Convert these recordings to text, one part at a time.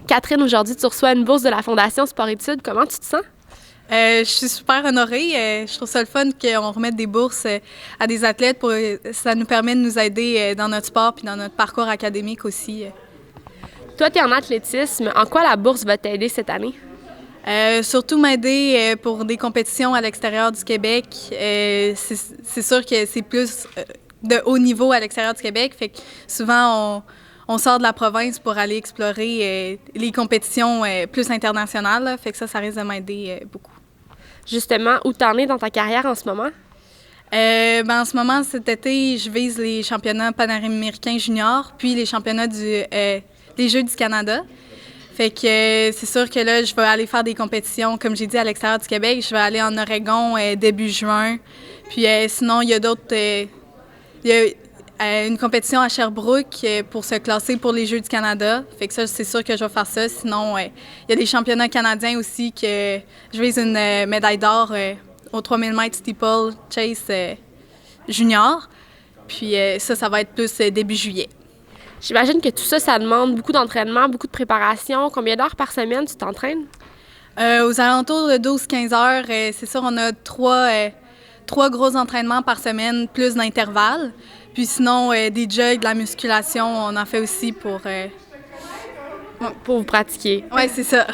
Catherine, aujourd'hui, tu reçois une bourse de la Fondation Sport-Études. Comment tu te sens? Je suis super honorée. Je trouve ça le fun qu'on remette des bourses à des athlètes. Ça nous permet de nous aider dans notre sport puis dans notre parcours académique aussi. Toi, tu es en athlétisme. En quoi la bourse va t'aider cette année? Surtout m'aider pour des compétitions à l'extérieur du Québec. C'est sûr que c'est plus de haut niveau à l'extérieur du Québec. Fait que souvent, on sort de la province pour aller explorer les compétitions plus internationales. Là. Fait que ça risque de m'aider beaucoup. Justement, où t'en es dans ta carrière en ce moment? En ce moment, cet été, je vise les championnats panaméricains juniors, puis les championnats des Jeux du Canada. Fait que c'est sûr que là, je vais aller faire des compétitions, comme j'ai dit, à l'extérieur du Québec. Je vais aller en Oregon début juin. Puis sinon, il y a d'autres... il y a une compétition à Sherbrooke pour se classer pour les Jeux du Canada. Fait que ça, c'est sûr que je vais faire ça. Sinon, il y a des championnats canadiens aussi que je vise une médaille d'or au 3000 mètres steeple chase junior. Puis ça va être plus début juillet. J'imagine que tout ça, ça demande beaucoup d'entraînement, beaucoup de préparation. Combien d'heures par semaine tu t'entraînes? Aux alentours de 12-15 heures, c'est sûr, on a trois gros entraînements par semaine, plus d'intervalles. Puis sinon, des jogs, de la musculation, on en fait aussi pour vous pratiquer. Oui, c'est ça.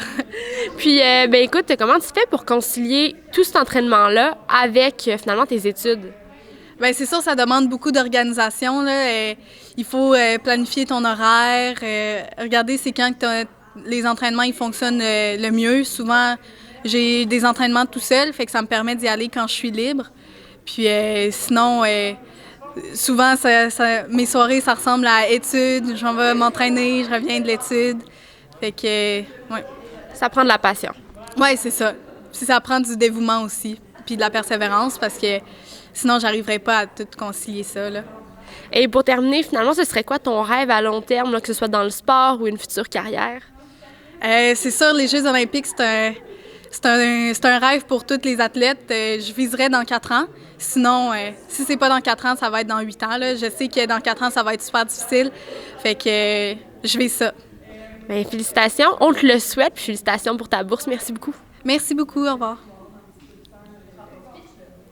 Puis, écoute, comment tu fais pour concilier tout cet entraînement-là avec, finalement, tes études? Bien, c'est sûr, ça demande beaucoup d'organisation. Là. Il faut planifier ton horaire, regarder c'est quand que les entraînements ils fonctionnent le mieux. Souvent, j'ai des entraînements tout seul, fait que ça me permet d'y aller quand je suis libre. Puis sinon, souvent, mes soirées, ça ressemble à études. Je vais m'entraîner, je reviens de l'étude. Fait que, ouais. Ça prend de la passion. Oui, c'est ça. Puis ça prend du dévouement aussi, puis de la persévérance, parce que sinon, j'arriverais pas à tout concilier ça, là. Et pour terminer, finalement, ce serait quoi ton rêve à long terme, là, que ce soit dans le sport ou une future carrière? C'est sûr, les Jeux olympiques, c'est un rêve pour tous les athlètes. Je viserais dans 4 ans. Sinon, si c'est pas dans 4 ans, ça va être dans 8 ans. Là. Je sais que dans 4 ans, ça va être super difficile. Fait que je vise ça. Bien, félicitations. On te le souhaite. Puis félicitations pour ta bourse. Merci beaucoup. Merci beaucoup. Au revoir.